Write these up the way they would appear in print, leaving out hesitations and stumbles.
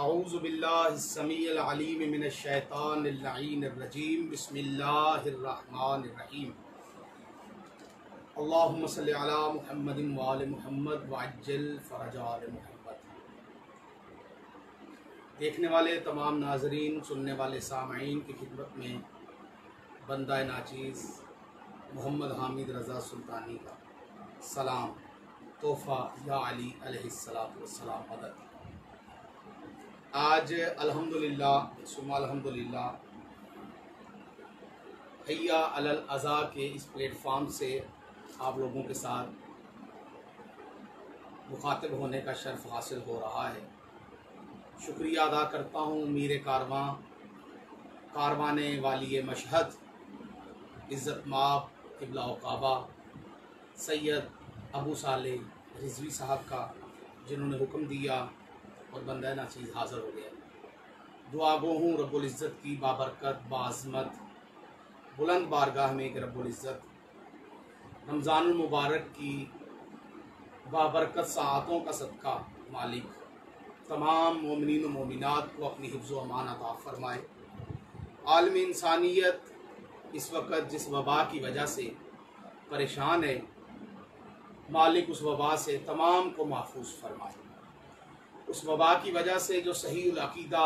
اعوذ باللہ السمیع العلیم من الشیطان اللعین الرجیم بسم اللہ الرحمن الرحیم اللہم صلی علی محمد وآل محمد وعجل فرج آل محمد۔ دیکھنے والے تمام ناظرین، سننے والے سامعین کی خدمت میں بندہ ناچیز محمد حامد رضا سلطانی کا سلام، تحفہ یا علی علیہ السلام مدد۔ آج الحمدللہ ثم الحمدللہ حیا علی العزا کے اس پلیٹ فارم سے آپ لوگوں کے ساتھ مخاطب ہونے کا شرف حاصل ہو رہا ہے۔ شکریہ ادا کرتا ہوں میر کارواں، کاروان والی مشہد، عزت مآب قبلہ و کعبہ سید ابو صالح رضوی صاحب کا، جنہوں نے حکم دیا اور بندہ ناچیز حاضر ہو گیا۔ دعا گو ہوں رب العزت کی بابرکت باعظمت بلند بارگاہ میں کہ رب العزت رمضان المبارک کی بابرکت ساعتوں کا صدقہ مالک تمام مومنین و مومنات کو اپنی حفظ و امان عطا فرمائے۔ عالم انسانیت اس وقت جس وبا کی وجہ سے پریشان ہے، مالک اس وبا سے تمام کو محفوظ فرمائے۔ اس وبا کی وجہ سے جو صحیح العقیدہ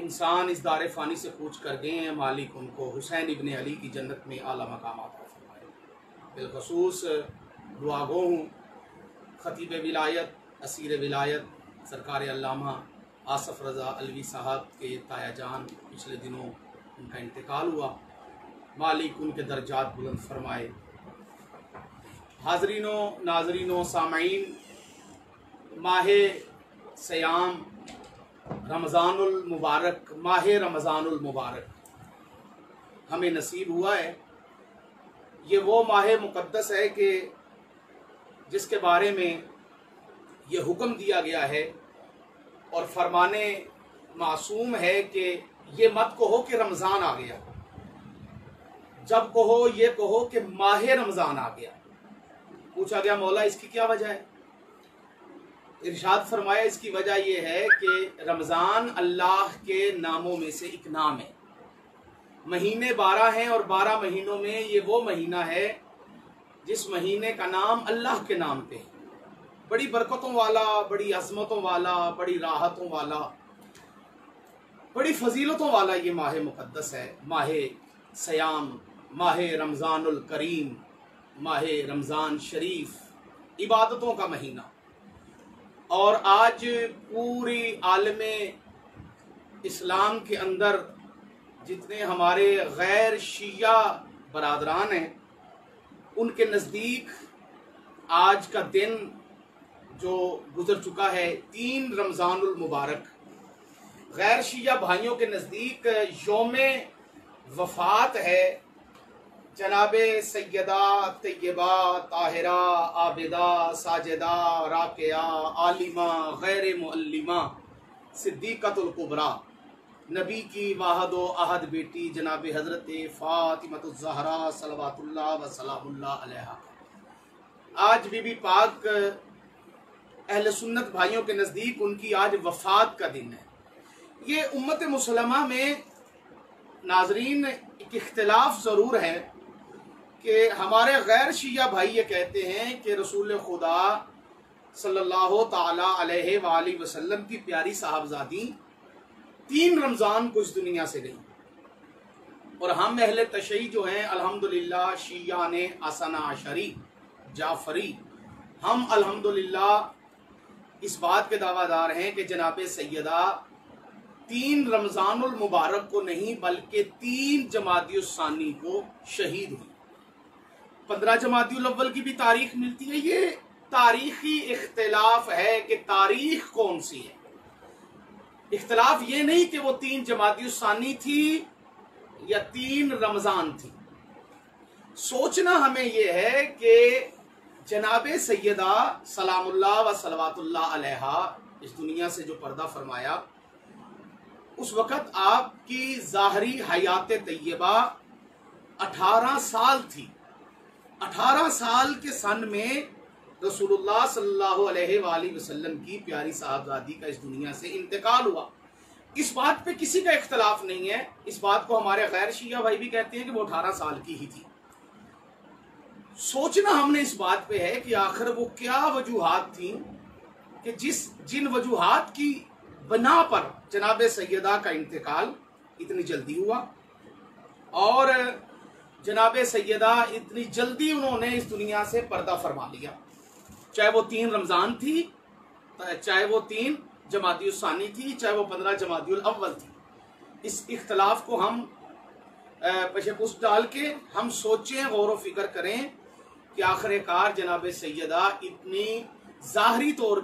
انسان اس دار فانی سے کوچ کر گئے ہیں، مالک ان کو حسین ابن علی کی جنت میں اعلیٰ مقامات عطا فرمائے۔ بالخصوص دعا گو ہوں خطیب ولایت، اسیر ولایت سرکار علامہ آصف رضا علوی صاحب کے تایا جان، پچھلے دنوں ان کا انتقال ہوا، مالک ان کے درجات بلند فرمائے۔ حاضرینوں، ناظرینوں، سامعین، ماہ سیام رمضان المبارک، ماہ رمضان المبارک ہمیں نصیب ہوا ہے۔ یہ وہ ماہ مقدس ہے کہ جس کے بارے میں یہ حکم دیا گیا ہے اور فرمان معصوم ہے کہ یہ مت کہو کہ رمضان آ گیا، جب کہو یہ کہو کہ ماہ رمضان آ گیا۔ پوچھا گیا مولا اس کی کیا وجہ ہے؟ ارشاد فرمایا اس کی وجہ یہ ہے کہ رمضان اللہ کے ناموں میں سے ایک نام ہے۔ مہینے 12 ہیں اور 12 مہینوں میں یہ وہ مہینہ ہے جس مہینے کا نام اللہ کے نام پہ ہے۔ بڑی برکتوں والا، بڑی عظمتوں والا، بڑی راحتوں والا، بڑی فضیلتوں والا یہ ماہ مقدس ہے، ماہ سیام، ماہ رمضان الکریم، ماہ رمضان شریف، عبادتوں کا مہینہ۔ اور آج پوری عالم اسلام کے اندر جتنے ہمارے غیر شیعہ برادران ہیں، ان کے نزدیک آج کا دن جو گزر چکا ہے 3 رمضان المبارک، غیر شیعہ بھائیوں کے نزدیک یوم وفات ہے جناب سیدہ طیبہ طاہرہ عابدہ ساجدہ راکعہ عالمہ غیر معلمہ صدیقۃ الکبریٰ، نبی کی واحد و احد بیٹی جناب حضرت فاطمہ الزہرا صلوات اللہ و سلام اللہ علیہا۔ آج بی بی پاک اہل سنت بھائیوں کے نزدیک ان کی آج وفات کا دن ہے۔ یہ امت مسلمہ میں ناظرین ایک اختلاف ضرور ہے کہ ہمارے غیر شیعہ بھائی یہ کہتے ہیں کہ رسول خدا صلی اللہ تعالی علیہ وآلہ وسلم کی پیاری صاحبزادی 3 رمضان کو اس دنیا سے گئی، اور ہم اہل تشیع جو ہیں الحمدللہ شیعان اثنا عشری جعفری، ہم الحمدللہ اس بات کے دعویٰ دار ہیں کہ جناب سیدہ 3 رمضان المبارک کو نہیں بلکہ 3 جمادی الثانی کو شہید ہوئی۔ 15 جمادی الاول کی بھی تاریخ ملتی ہے۔ یہ تاریخی اختلاف ہے کہ تاریخ کون سی ہے۔ اختلاف یہ نہیں کہ وہ 3 جمادی الثانی تھی یا 3 رمضان تھی۔ سوچنا ہمیں یہ ہے کہ جناب سیدہ سلام اللہ و صلوات اللہ علیہا اس دنیا سے جو پردہ فرمایا، اس وقت آپ کی ظاہری حیات طیبہ 18 سال تھی۔ 18 سال کے سن میں रसूलुल्लाह सल्लल्लाहु अलैहि वआलिहि वसल्लम की प्यारी साहबजादी का इस दुनिया से इंतकाल हुआ। इस बात पे किसी का इख्तलाफ नहीं है। इस बात को हमारे गैर शिया भाई भी कहते हैं कि वो 18 साल की ही थी। सोचना हमने इस बात पे है कि आखिर वो क्या वजूहात थी कि जिन वजूहात की बना पर जनाब सैयदा का इंतकाल इतनी जल्दी हुआ और जनाब सैयदा इतनी जल्दी उन्होंने इस दुनिया से पर्दा फरमा लिया। चाहे वो 3 रमज़ान थी, चाहे वो 3 जमादियुल सानी थी, चाहे वो 15 जमादियुल अव्वल थी। इस इख्तलाफ को हम पेशेपुस डाल के हम सोचें, गौर व फिक्र करें कि आखिरकार जनाब सैयदा इतनी ज़ाहरी तौर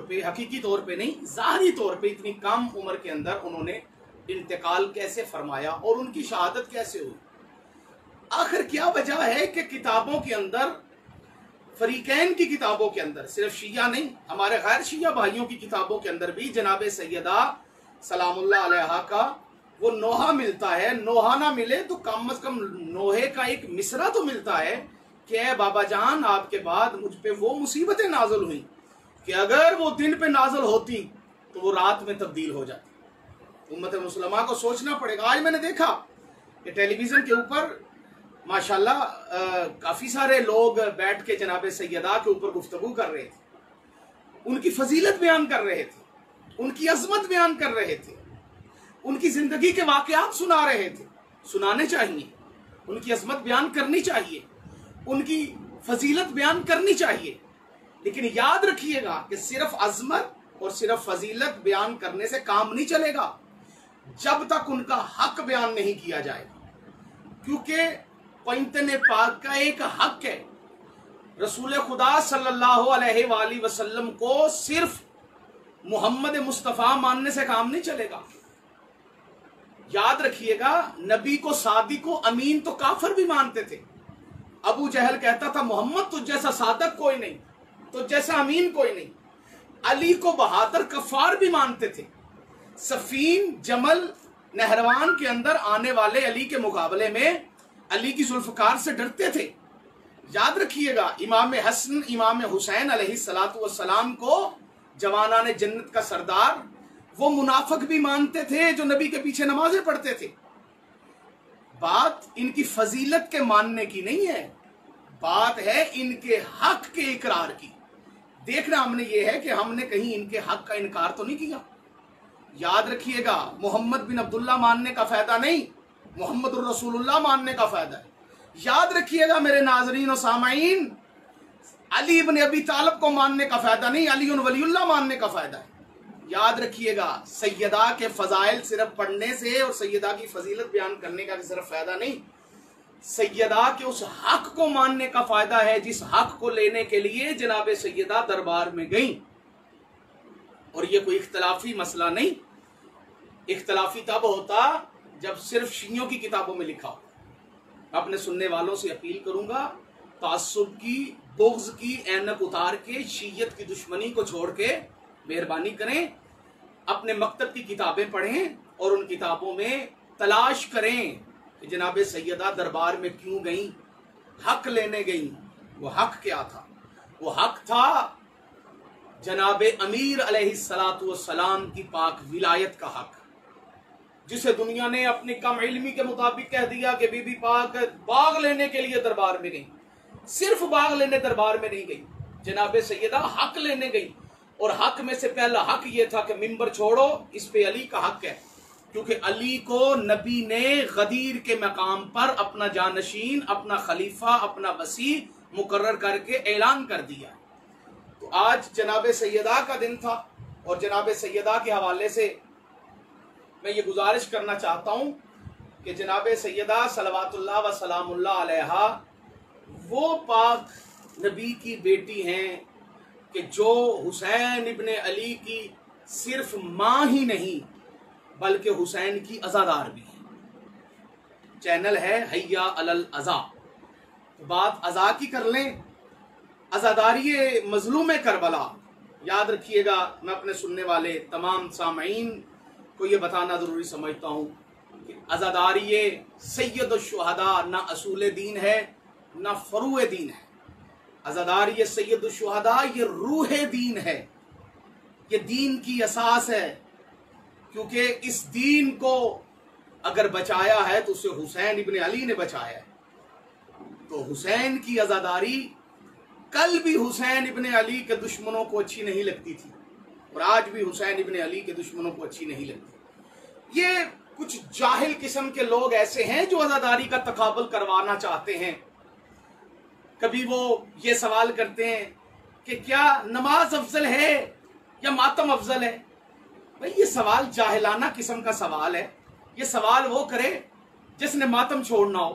पे हकीकी तौर पे नहीं, ज़ाहरी तौर पे इतनी कम उम्र के अंदर उन्होंने इंतकाल कैसे फरमाया और उनकी शहादत कैसे हुई। आखिर क्या वजह है कि किताबों के अंदर, फरीकैन की किताबों के अंदर, सिर्फ शिया नहीं हमारे गैर शिया भाइयों की किताबों के अंदर भी जनाब सैयदा सलामुल्लाह अलैहा का वो नोहा मिलता है। नोहा ना मिले तो कम से कम नोहे का एक मिसरा तो मिलता है कि ऐ बाबा जान, आपके बाद मुझ पे वो मुसीबतें नाजल हुई कि अगर वो दिन पे नाजल होती तो वो रात में तब्दील हो जाती। उम्मत मुसलमा को सोचना पड़ेगा। आज मैंने देखा कि टेलीविजन के ऊपर माशाल्लाह काफी सारे लोग बैठ के जनाब सैयदा के ऊपर गुफ्तगू कर रहे थे, उनकी फजीलत बयान कर रहे थे, उनकी अजमत बयान कर रहे थे, उनकी जिंदगी के वाकयात सुना रहे थे। सुनाने चाहिए, उनकी अजमत बयान करनी चाहिए, उनकी फजीलत बयान करनी चाहिए। लेकिन याद रखिएगा कि सिर्फ अजमत और सिर्फ फजीलत बयान करने से काम नहीं चलेगा जब तक उनका हक बयान नहीं किया जाएगा। क्योंकि पैंतने पाक का एक हक है। रसूल खुदा सल्लल्लाहु अलैहि वसल्लम को सिर्फ मोहम्मद मुस्तफ़ा मानने से काम नहीं चलेगा। याद रखिएगा, नबी को सादिक को अमीन तो काफिर भी मानते थे। अबू जहल कहता था मोहम्मद तुझ जैसा सादक कोई नहीं, तुझ जैसा अमीन कोई नहीं। अली को बहादुर कफार भी मानते थे। सफीन जमल नहरवान के अंदर आने वाले अली के मुकाबले में अली की जुल्फकार से डरते थे। याद रखिएगा, इमाम हसन इमाम हुसैन अलैहिस्सलातु वस्सलाम को जवाना ने जन्नत का सरदार वो मुनाफिक भी मानते थे जो नबी के पीछे नमाजें पढ़ते थे। बात इनकी फजीलत के मानने की नहीं है, बात है इनके हक के इकरार की। देखना हमने ये है कि हमने कहीं इनके हक का इनकार तो नहीं किया। याद रखिएगा, मोहम्मद बिन अब्दुल्ला मानने का फायदा नहीं, मोहम्मद रसूलुल्लाह मानने का फायदा है। याद रखिएगा मेरे नाजरीन और सामाईन, अली इब्न अबी तालिब को मानने का फायदा नहीं, अली वलीउल्लाह मानने का फायदा है। याद रखिएगा, सैयदा के फजाइल सिर्फ पढ़ने से और सैयदा की फजीलत बयान करने का सिर्फ फायदा नहीं, सैयदा के उस हक को मानने का फायदा है जिस हक को लेने के लिए जनाब सैयदा दरबार में गई। और ये कोई इख्तलाफी मसला नहीं, इख्तलाफी तब होता जब सिर्फ शियों की किताबों में लिखा हो। अपने सुनने वालों से अपील करूंगा, तासुब की, बुग़्ज़ की ऐनक उतार के शीयत की दुश्मनी को छोड़ के मेहरबानी करें, अपने मकतब की किताबें पढ़ें और उन किताबों में तलाश करें कि जनाब सैयदा दरबार में क्यों गई, हक लेने गई। वो हक क्या था? वो हक था जनाब अमीर अलैहिस्सलातु वस्सलाम की पाक विलायत का हक, जिसे दुनिया ने अपनी कम इल्मी के मुताबिक कह दिया कि बीबी पाक बाग लेने के लिए दरबार में गई। सिर्फ बाग लेने दरबार में नहीं गई, जनाब सैयदा हक लेने गई। और हक में से पहला हक ये था कि मिंबर छोड़ो, इस पे अली का हक है, क्योंकि अली को नबी ने गदीर के मकाम पर अपना जानशीन, अपना खलीफा, अपना वसी मुकर्रर करके ऐलान कर दिया। तो आज जनाब सैयदा का दिन था और जनाब सैयदा के हवाले से मैं ये गुजारिश करना चाहता हूँ कि जनाब सैयदा सलवातुल्लाह व सलामुल्लाह अलैहा वो पाक नबी की बेटी हैं कि जो हुसैन इब्ने अली की सिर्फ माँ ही नहीं बल्कि हुसैन की अज़ादार भी है। चैनल है हैया अलल अज़ा, तो बात अज़ा की कर लें, अज़ादारी मजलूम करबला। याद रखिएगा, मैं अपने सुनने वाले तमाम सामईन को ये बताना ज़रूरी समझता हूँ कि अज़ादारी सैयद शुहदा ना असूल दीन है ना फरूए दीन है। عزادار یہ سید الشہداء یہ روح دین ہے، یہ دین کی اساس ہے، کیونکہ اس دین کو اگر بچایا ہے تو اسے حسین ابن علی نے بچایا ہے۔ تو حسین کی عزاداری کل بھی حسین ابن علی کے دشمنوں کو اچھی نہیں لگتی تھی، اور آج بھی حسین ابن علی کے دشمنوں کو اچھی نہیں لگتی۔ یہ کچھ جاہل قسم کے لوگ ایسے ہیں جو عزاداری کا تقابل کروانا چاہتے ہیں۔ کبھی وہ یہ سوال کرتے ہیں کہ کیا نماز افضل ہے یا ماتم افضل ہے؟ بھئی یہ سوال جاہلانہ قسم کا سوال ہے۔ یہ سوال وہ کرے جس نے ماتم چھوڑنا ہو،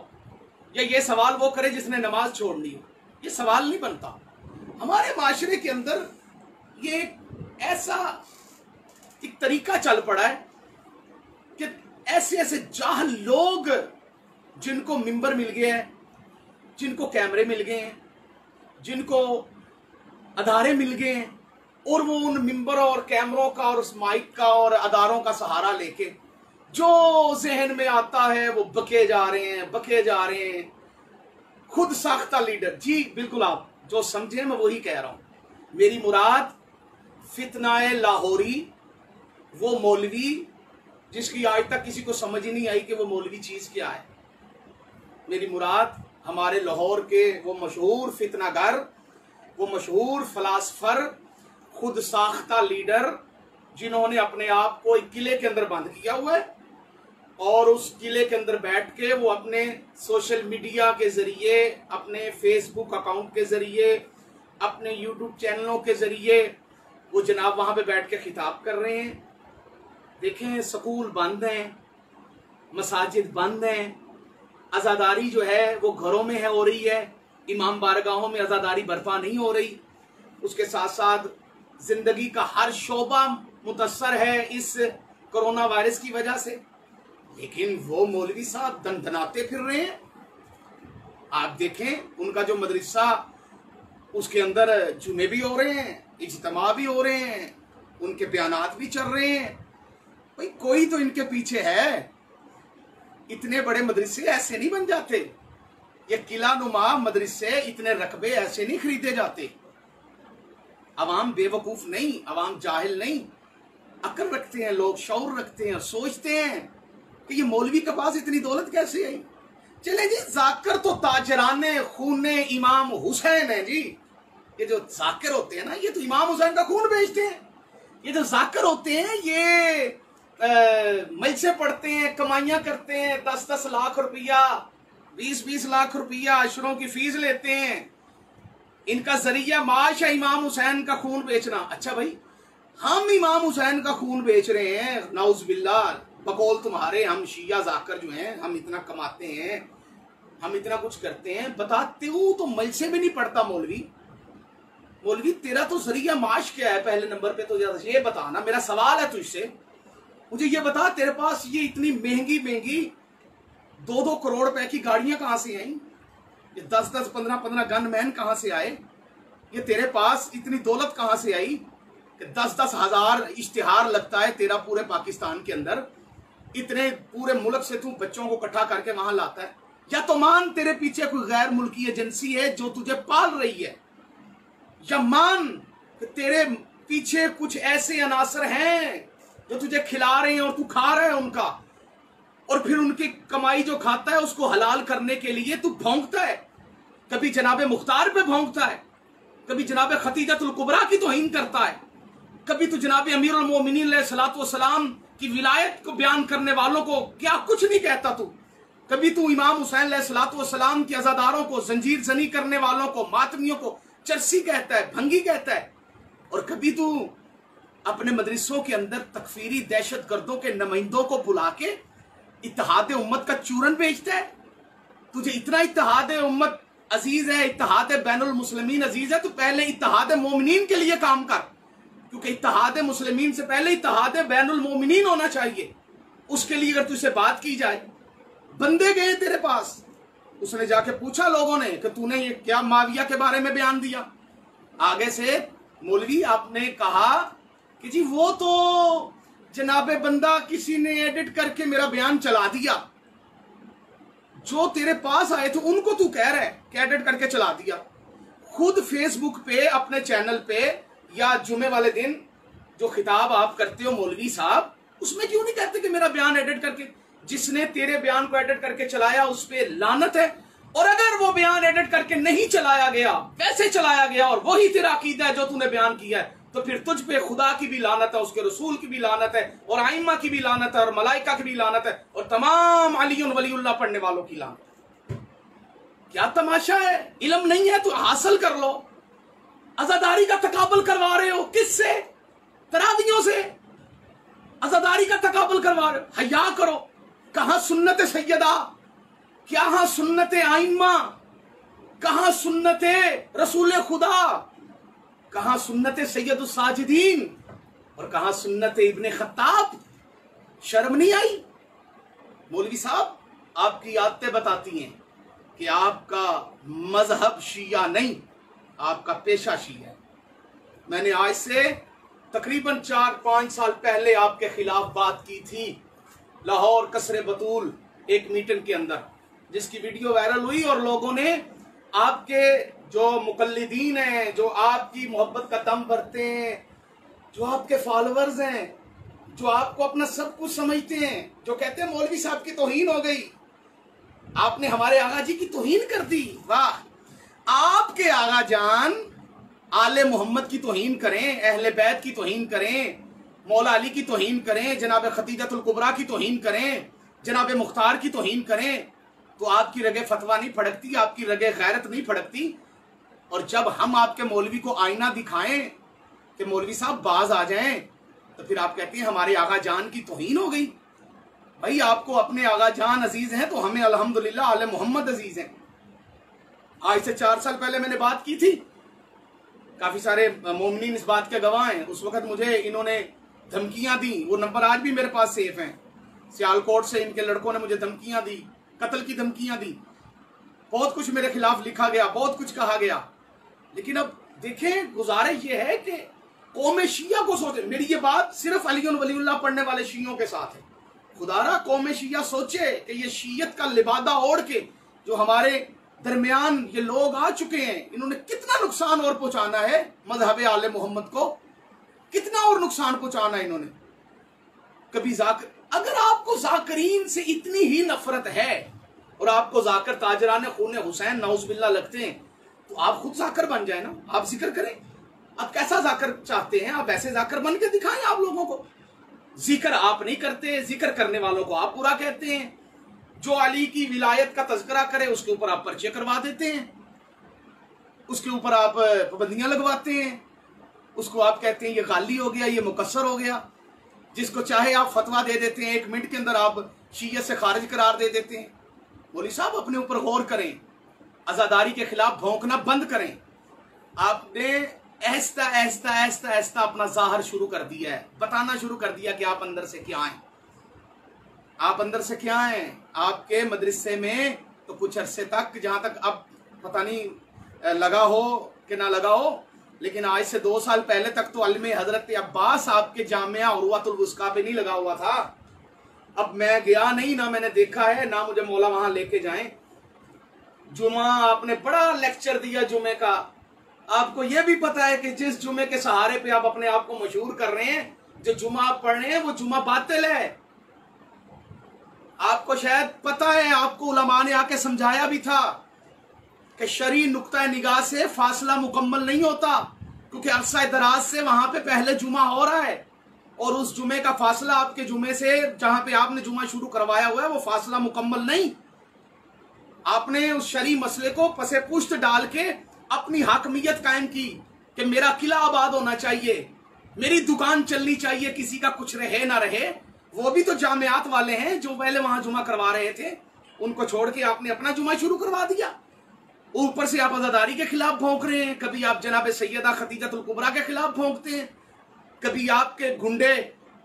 یا یہ سوال وہ کرے جس نے نماز چھوڑنی ہو۔ یہ سوال نہیں بنتا۔ ہمارے معاشرے کے اندر یہ ایسا ایک طریقہ چل پڑا ہے کہ ایسے ایسے جاہل لوگ جن کو ممبر مل گئے ہیں، جن کو کیمرے مل گئے ہیں، جن کو ادارے مل گئے ہیں، اور وہ ان ممبروں اور کیمروں کا اور اس مائک کا اور اداروں کا سہارا لے کے جو ذہن میں آتا ہے وہ بکے جا رہے ہیں خود ساختہ لیڈر۔ جی بالکل، آپ جو سمجھیں میں وہی کہہ رہا ہوں۔ میری مراد فتنہ لاہوری، وہ مولوی جس کی آج تک کسی کو سمجھ ہی نہیں آئی کہ وہ مولوی چیز کیا ہے۔ میری مراد ہمارے لاہور کے وہ مشہور فتنہ گر، وہ مشہور فلاسفر، خود ساختہ لیڈر، جنہوں نے اپنے آپ کو ایک قلعے کے اندر بند کیا ہوا ہے، اور اس قلعے کے اندر بیٹھ کے وہ اپنے سوشل میڈیا کے ذریعے، اپنے فیس بک اکاؤنٹ کے ذریعے، اپنے یوٹیوب چینلوں کے ذریعے وہ جناب وہاں پہ بیٹھ کے خطاب کر رہے ہیں۔ دیکھیں، سکول بند ہیں، مساجد بند ہیں، عزاداری جو ہے وہ گھروں میں ہے ہو رہی ہے، امام بارگاہوں میں عزاداری برپا نہیں ہو رہی۔ اس کے ساتھ ساتھ زندگی کا ہر شعبہ متاثر ہے اس کرونا وائرس کی وجہ سے، لیکن وہ مولوی صاحب دندناتے پھر رہے ہیں۔ آپ دیکھیں ان کا جو مدرسہ، اس کے اندر جمعے بھی ہو رہے ہیں، اجتماع بھی ہو رہے ہیں، ان کے بیانات بھی چل رہے ہیں۔ بھئی کوئی تو ان کے پیچھے ہے۔ اتنے بڑے مدرسے ایسے نہیں بن جاتے، یہ قلعہ نما مدرسے اتنے رقبے ایسے نہیں خریدے جاتے۔ عوام بے وقوف نہیں، عوام جاہل نہیں، عقل رکھتے ہیں لوگ، شعور رکھتے ہیں، سوچتے ہیں کہ یہ مولوی کے پاس اتنی دولت کیسے آئی۔ چلیں جی، ذاکر تو تاجران خون امام حسین ہیں جی۔ یہ جو ذاکر ہوتے ہیں نا، یہ تو امام حسین کا خون بیچتے ہیں۔ یہ جو ذاکر ہوتے ہیں یہ مجلسیں پڑھتے ہیں، کمائیاں کرتے ہیں، 10-10 لاکھ روپیہ، 20-20 لاکھ روپیہ عشروں کی فیس لیتے ہیں۔ ان کا ذریعہ معاش ہے امام حسین کا خون بیچنا۔ اچھا بھائی، ہم امام حسین کا خون بیچ رہے ہیں، نعوذ باللہ، بقول تمہارے ہم شیعہ ذاکر جو ہیں، ہم اتنا کماتے ہیں، ہم اتنا کچھ کرتے ہیں، بتاتے ہو تو مجلسیں بھی نہیں پڑھتا مولوی۔ مولوی تیرا تو ذریعہ معاش کیا ہے پہلے نمبر پہ؟ تو یہ بتانا، میرا سوال ہے تجھ سے، مجھے یہ بتا، تیرے پاس یہ اتنی مہنگی 2-2 کروڑ روپے کی گاڑیاں کہاں سے آئیں؟ یہ 10-10 15-15 گن مین کہاں سے آئے؟ یہ تیرے پاس اتنی دولت کہاں سے آئی کہ 10-10 ہزار اشتہار لگتا ہے تیرا پورے پاکستان کے اندر؟ اتنے پورے ملک سے تو بچوں کو اکٹھا کر کے وہاں لاتا ہے؟ یا تو مان تیرے پیچھے کوئی غیر ملکی ایجنسی ہے جو تجھے پال رہی ہے، یا مان کہ تیرے پیچھے کچھ ایسے عناصر ہیں جو تجھے کھلا رہے ہیں اور تو کھا رہا ہے ان کا، اور پھر ان کی کمائی جو کھاتا ہے اس کو حلال کرنے کے لیے تو بھونکتا ہے۔ کبھی جناب مختار پہ بھونکتا ہے، کبھی جناب خدیجۃ الکبریٰ کی توہین کرتا ہے، کبھی تو جناب امیر المومنین علیہ الصلوۃ والسلام کی ولایت کو بیان کرنے والوں کو کیا کچھ نہیں کہتا تو، کبھی تو امام حسین علیہ الصلوۃ والسلام کی عزاداروں کو، زنجیر زنی کرنے والوں کو، ماتمیوں کو چرسی کہتا ہے، بھنگی کہتا ہے، اور کبھی تو اپنے مدرسوں کے اندر تکفیری دہشت گردوں کے نمائندوں کو بلا کے اتحاد امت کا چورن بیچتا ہے۔ تجھے اتنا اتحاد امت عزیز ہے، اتحاد بین المسلمین عزیز ہے، تو پہلے اتحاد مومنین کے لیے کام کر، کیونکہ اتحاد مسلمین سے پہلے اتحاد بین المومنین ہونا چاہیے۔ اس کے لیے اگر تجھ سے بات کی جائے، بندے گئے تیرے پاس، اس نے جا کے پوچھا لوگوں نے کہ تو نے یہ کیا معاویہ کے بارے میں بیان دیا؟ آگے سے مولوی آپ نے کہا کہ جی وہ تو جناب بندہ کسی نے ایڈٹ کر کے میرا بیان چلا دیا۔ جو تیرے پاس آئے تھے ان کو تو کہہ رہا ہے کہ ایڈٹ کر کے چلا دیا، खुद फेसबुक पे अपने चैनल पे या जुमे वाले दिन जो खिताब आप करते हो मौलवी साहब, उसमें क्यों नहीं कहते कि मेरा बयान एडिट करके, जिसने तेरे बयान को एडिट करके चलाया उस पे लानत है, और अगर वो बयान एडिट करके नहीं चलाया गया, वैसे चलाया गया और वही तेरा अकीदा है जो तूने बयान किया है, तो फिर तुझ पे खुदा की भी लानत है, उसके रसूल की भी लानत है, और आइम्मा की भी लानत है, और मलाइका की भी लानत है, और तमाम अलीउन वलीउल्लाह पढ़ने वालों की लानत है। क्या तमाशा है? इल्म नहीं है तो हासिल कर लो। अज़ादारी का तकाबुल करवा रहे हो, किससे? तरावियों से अज़ादारी का तकाबुल करवा रहे हो। हया करो। कहां सुन्नत सैयदा, क्या सुन्नत आइम्मा, कहां सुन्नत रसूल खुदा, कहां सुन्नत सैयदुस साजिदीन, और कहां सुन्नत इब्ने खत्ताब? शर्म नहीं आई? मौलवी साहब, आपकी आदतें बताती हैं कि आपका मजहब शिया नहीं, आपका पेशा शिया है। मैंने आज से तकरीबन 4-5 साल पहले आपके खिलाफ बात की थी लाहौर कसरे बतूल एक मीटिंग के अंदर, जिसकी वीडियो वायरल हुई और लोगों ने आपके जो मुकल्लिदीन हैं, जो आपकी मोहब्बत का दम भरते हैं, जो आपके फॉलोअर्स हैं, जो आपको अपना सब कुछ समझते हैं, जो कहते हैं मौलवी साहब की तौहीन हो गई, आपने हमारे आगा जी की तौहीन कर दी। वाह! आपके आगा जान आले मोहम्मद की तौहीन करें, अहले बैत की तौहीन करें, मौला अली की तौहीन करें, जनाब खतीजतुल कुबरा की तौहीन करें, जनाब मुख्तार की तौहीन करें, तो आपकी रगे फतवा नहीं फड़कती, आपकी रगे गैरत नहीं फड़कती। और जब हम आपके मौलवी को आईना दिखाएं कि मौलवी साहब बाज आ जाएं, तो फिर आप कहते हैं हमारे आगा जान की तौहीन हो गई। भाई, आपको अपने आगा जान अजीज हैं तो हमें अल्हम्दुलिल्लाह आले मोहम्मद अजीज हैं। आज से 4 साल पहले मैंने बात की थी, काफी सारे मोमिनीन इस बात के गवाह हैं। उस वक्त मुझे इन्होंने धमकियां दी, वो नंबर आज भी मेरे पास सेफ हैं। सियालकोट से इनके लड़कों ने मुझे धमकियां दी, कत्ल की धमकियां दी, बहुत कुछ मेरे खिलाफ लिखा गया, बहुत कुछ कहा गया। लेकिन अब देखें, गुजारिश ये है कि कौम शिया को सोचे। मेरी ये बात सिर्फ अलीउन वलीउल्लाह पढ़ने वाले शियों के साथ है। खुदारा कौम शिया सोचे कि ये शीयत का लिबादा ओढ़ के जो हमारे दरमियान ये लोग आ चुके हैं, इन्होंने कितना नुकसान और पहुंचाना है मजहब आले मोहम्मद को, कितना और नुकसान पहुंचाना है इन्होंने। कभी जाकर, अगर आपको जाकरीन से इतनी ही नफरत है और आपको जाकर ताजरान खून हुसैन नौजुबिल्लाह लगते हैं, तो आप खुद जाकर बन जाए ना, आप जिक्र करें। आप कैसा जाकर चाहते हैं, आप वैसे जाकर बन के दिखाएं आप लोगों को। जिक्र आप नहीं करते, जिक्र करने वालों को आप बुरा कहते हैं। जो अली की विलायत का तज़किरा करे उसके ऊपर आप पर्चे करवा देते हैं, उसके ऊपर आप पाबंदियां लगवाते हैं, उसको आप कहते हैं ये गाली हो गया, ये मुकस्सर हो गया। जिसको चाहे आप फतवा दे देते हैं, 1 मिनट के अंदर आप शीयत से खारिज करार दे देते हैं। मौलवी साहब, अपने ऊपर गौर करें, आज़ादारी के खिलाफ भौंकना बंद करें। आपने ऐसा ऐसा ऐसा ऐसा अपना जाहिर शुरू कर दिया है, बताना शुरू कर दिया कि आप अंदर से क्या हैं, आप अंदर से क्या हैं। आपके मदरसे में तो कुछ अरसे तक, जहां तक अब पता नहीं लगा हो कि ना लगा हो, लेकिन आज से 2 साल पहले तक तो अल्मे हजरत अब्बास आपके जामिया उर्वतुल वुस्का पे नहीं लगा हुआ था। अब मैं गया नहीं, ना मैंने देखा है, ना मुझे मौला वहां लेके जाएं। जुमा आपने बड़ा लेक्चर दिया जुमे का। आपको यह भी पता है कि जिस जुमे के सहारे पे आप अपने आप को मशहूर कर रहे हैं, जो जुमा आप पढ़ रहे हैं वो जुमा बातिल है। आपको शायद पता है, आपको उलमा ने आके समझाया भी था कि शरई नुक्ता निगाह से फासला मुकम्मल नहीं होता, क्योंकि अरसा दराज से वहां पे पहले जुमा हो रहा है और उस जुमे का फासला आपके जुमे से जहां पे आपने जुमा शुरू करवाया हुआ है वो फासला मुकम्मल नहीं। आपने उस शरई मसले को पसे पुश्त डाल के अपनी हाकमियत कायम की कि मेरा किला आबाद होना चाहिए, मेरी दुकान चलनी चाहिए, किसी का कुछ रहे ना रहे। वो भी तो जामियात वाले हैं जो पहले वहां जुमा करवा रहे थे, उनको छोड़ के आपने अपना जुमा शुरू करवा दिया। ऊपर से आप आज़ादारी के खिलाफ भौंक रहे हैं, कभी आप जनाब सैयदा खतीजतुल कुबरा के खिलाफ भौंकते हैं, कभी आपके गुंडे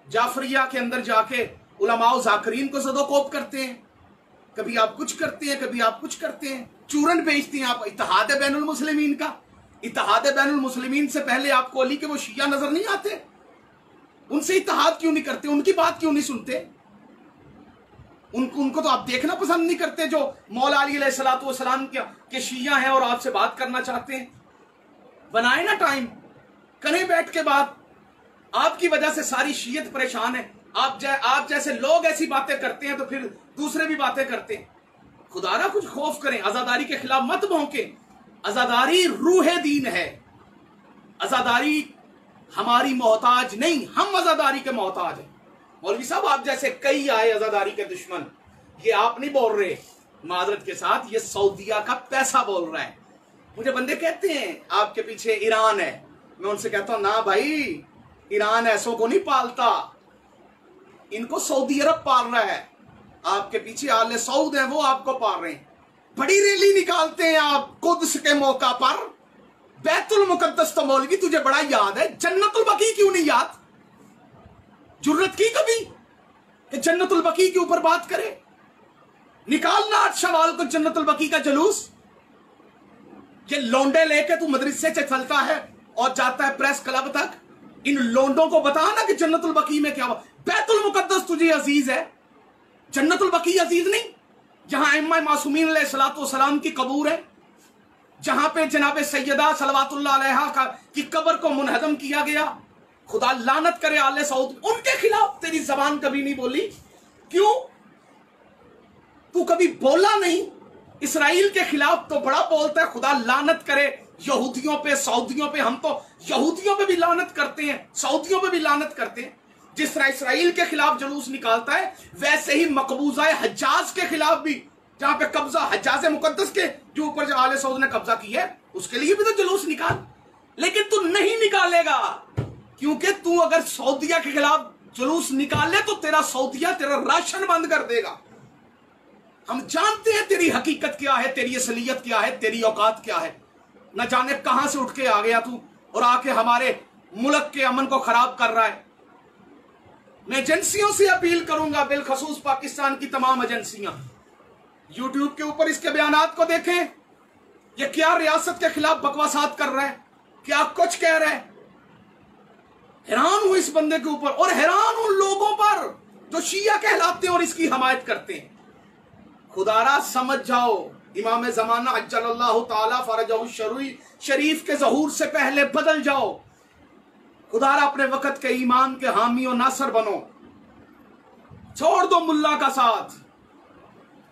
जाफरिया के अंदर जाके उलमाओ जाकरीन को सदोकोप करते हैं, कभी आप कुछ करते हैं, कभी आप कुछ करते हैं, चूरन बेचते हैं आप इत्तेहाद बैनुल मुस्लिमीन का। इत्तेहाद बैनुल मुस्लिमीन से पहले आपको अली के वो शिया नजर नहीं आते? उनसे इत्तेहाद क्यों नहीं करते, उनकी बात क्यों नहीं सुनते? उनको तो आप देखना पसंद नहीं करते, जो मौला अली अलैहिस्सलातु वस्सलाम के शिया हैं और आपसे बात करना चाहते हैं। बनाए ना टाइम, करें बैठ के बात। आपकी वजह से सारी शीयत परेशान है। आप जैसे लोग ऐसी बातें करते हैं तो फिर दूसरे भी बातें करते हैं। खुदारा कुछ खौफ करें, आजादारी के खिलाफ मत भौंकें। आजादारी रूह दीन है। आजादारी हमारी मोहताज नहीं, हम आजादारी के मोहताज हैं। मौलवी साहब आप जैसे कई आए आजादारी के दुश्मन, ये आप नहीं बोल रहे, माजरत के साथ ये सऊदिया का पैसा बोल रहा है। मुझे बंदे कहते हैं आपके पीछे ईरान है, मैं उनसे कहता हूं ना भाई, ईरान ऐसों को नहीं पालता, इनको सऊदी अरब पाल रहा है। आपके पीछे आले सऊद है, वो आपको पाल रहे हैं। बड़ी रैली निकालते हैं आप कुद्स के मौका पर। बैतुल मुकद्दस तो मौलवी तुझे बड़ा याद है, जन्नतुल बकी क्यों नहीं याद? जुर्रत की कभी कि जन्नतुल बकी के ऊपर बात करे? निकालना 8 शवाल को जन्नतुल बकी का जुलूस। ये लोंडे लेके तू मदरसे से चलता है और जाता है प्रेस क्लब तक, इन लोंडों को बता ना कि जन्नतुल बकी में क्या हुआ। बैतुल मुकद्दस तुझे अजीज है, जन्नतुल बकी अजीज नहीं? जहां इमाम मासूमीन अलैहिस्सलातु वस्सलाम की कबूर है, जहां पे जनाब सैयदा सलवातुल्लाह अलैहा की कब्र को मुनहदम किया गया। खुदा लानत करे आले सऊद, उनके खिलाफ तेरी जबान कभी नहीं बोली। क्यों? तू कभी बोला नहीं। इसराइल के खिलाफ तो बड़ा बोलता है, खुदा लानत करे यहूदियों पे, सऊदियों पे। हम तो यहूदियों पे भी लानत करते हैं, सऊदियों पे भी लानत करते हैं। जिस तरह इसराइल के खिलाफ जुलूस निकालता है, वैसे ही मकबूजा हज्जाज के खिलाफ भी, जहां पे कब्जा हज्जाज मुकद्दस के जो ऊपर जो आले सऊद ने कब्जा की है, उसके लिए भी तो जुलूस निकाल। लेकिन तू नहीं निकालेगा, क्योंकि तू अगर सऊदिया के खिलाफ जुलूस निकाले तो तेरा सऊदिया तेरा राशन बंद कर देगा। हम जानते हैं तेरी हकीकत क्या है, तेरी असलियत क्या है, तेरी औकात क्या है। न जाने कहां से उठ के आ गया तू और आके हमारे मुल्क के अमन को खराब कर रहा है। मैं एजेंसियों से अपील करूंगा, बिलखसूस पाकिस्तान की तमाम एजेंसियां, यूट्यूब के ऊपर इसके बयानात को देखें। ये क्या रियासत के खिलाफ बकवासात कर रहा है, क्या कुछ कह रहा है। हैरान हूं इस बंदे के ऊपर, और हैरान उन लोगों पर जो शिया कहलाते हैं और इसकी हमायत करते हैं। खुदारा समझ जाओ, इमाम ज़माना अज्जलल्लाहु ताला फरजहु शरीफ के ज़हूर से पहले बदल जाओ। खुदारा अपने वक्त के ईमान के हामी और नासर बनो। छोड़ दो मुल्ला का साथ।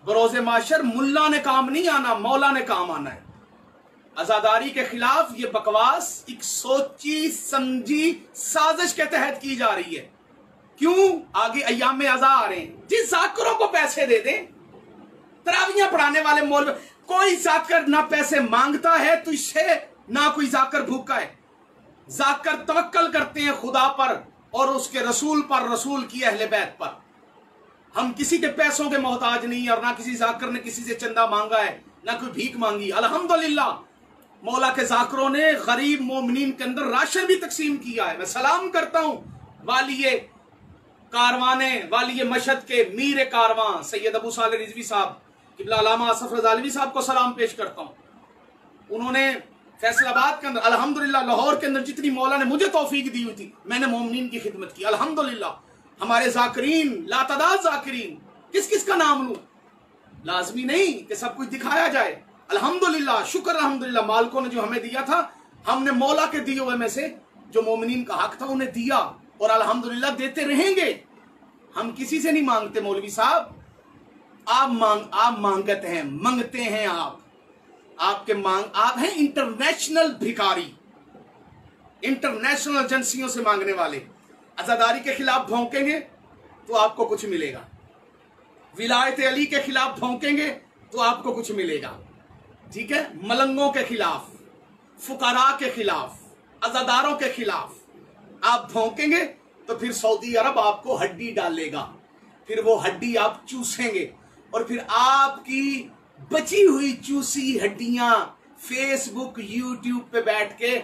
बरोज़े माशर मुल्ला ने काम नहीं आना, मौला ने काम आना है। आजादारी के खिलाफ ये बकवास एक सोची समझी साजिश के तहत की जा रही है। क्यों? आगे अय्याम अज़ा आ रहे हैं, जिस जाकरों को पैसे दे दें, तरावियां पढ़ाने वाले मौलवी, कोई जाकर ना पैसे मांगता है तुझसे, ना कोई जाकर भूखा है। जाकर तवक्कल करते हैं खुदा पर और उसके रसूल पर, रसूल की अहले बैत पर। हम किसी के पैसों के मोहताज नहीं, और ना किसी जाकर ने किसी से चंदा मांगा है, ना कोई भीख मांगी। अल्हम्दुलिल्लाह मौला के जाकरों ने गरीब मोमिनीन के अंदर राशन भी तकसीम किया है। मैं सलाम करता हूं वालिये कारवाने, वालिये मशहद के मीर कारवां सैयद अबू सालेह रिजवी साहब, किबला अल्लामा असफ रज़ा अलवी साहब को सलाम पेश करता हूं। उन्होंने फैसलाबाद के अंदर, अल्हम्दुलिल्लाह लाहौर के अंदर जितनी मौला ने मुझे तौफीक दी हुई थी, मैंने मोमिनीन की खिदमत की। अल्हम्दुलिल्लाह हमारे जाकिरीन लातदाद जाकिरीन, किस किस का नाम लूं? लाजमी नहीं कि सब कुछ दिखाया जाए। अल्हम्दुलिल्लाह, शुक्र अल्हम्दुलिल्लाह, मालिकों ने जो हमें दिया था, हमने मौला के दिए हुए में से जो मोमिनीन का हक था उन्हें दिया, और अल्हम्दुलिल्लाह देते रहेंगे। हम किसी से नहीं मांगते मौलवी साहब, आप मांगते हैं, मंगते हैं आप हैं इंटरनेशनल भिखारी, इंटरनेशनल एजेंसियों से मांगने वाले। आजादारी के खिलाफ भौंकेंगे तो आपको कुछ मिलेगा, विलायत अली के खिलाफ भौंकेंगे तो आपको कुछ मिलेगा। ठीक है? मलंगों के खिलाफ, फुकारा के खिलाफ, अजादारों के खिलाफ आप भौंकेंगे तो फिर सऊदी अरब आपको हड्डी डालेगा, फिर वो हड्डी आप चूसेंगे, और फिर आपकी बची हुई चूसी हड्डियां फेसबुक यूट्यूब पे बैठ के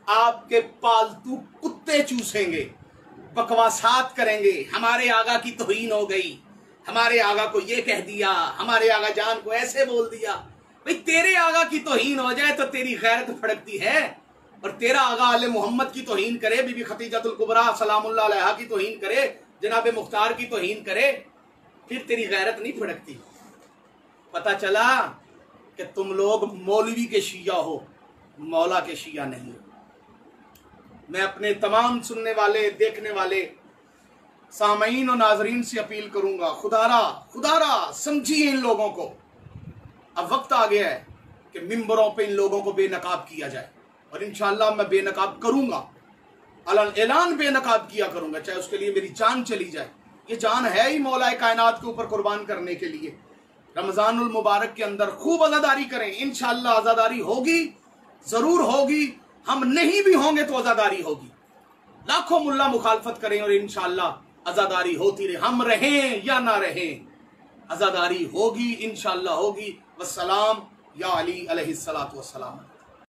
आपके पालतू कुत्ते चूसेंगे, बकवासात करेंगे। हमारे आगा की तौहीन हो गई, हमारे आगा को ये कह दिया, हमारे आगा जान को ऐसे बोल दिया। भाई तेरे आगा की तौहीन हो जाए तो तेरी गैरत फड़कती है, और तेरा आगा आले मोहम्मद की तौहीन करे, बीबी खतीजतुल कुबरा सलामुल्लाह अलैहा की तौहीन करे, जनाब मुख्तार की तौहीन करे, फिर तेरी गैरत नहीं फड़कती। पता चला कि तुम लोग मौलवी के शिया हो, मौला के शिया नहीं हूँ। मैं अपने तमाम सुनने वाले, देखने वाले सामईन और नाजरीन से अपील करूंगा, खुदारा समझिए इन लोगों को। अब वक्त आ गया है कि मिंबरों पे इन लोगों को बेनकाब किया जाए, और इंशाअल्लाह मैं बेनकाब करूंगा, अलल ऐलान बेनकाब किया करूंगा, चाहे उसके लिए मेरी जान चली जाए। ये जान है ही मौलाए कायनात के ऊपर कुर्बान करने के लिए। रमजानुल मुबारक के अंदर खूब अज़ादारी करें, इंशाअल्लाह अज़ादारी होगी, जरूर होगी। हम नहीं भी होंगे तो अज़ादारी होगी। लाखों मुल्ला मुखालफत करें और इंशाअल्लाह अज़ादारी होती रहे, हम रहें या ना रहें, अज़ादारी होगी, इंशाअल्लाह होगी। वस्सलाम या अली अलैहिस्सलातु वस्सलाम।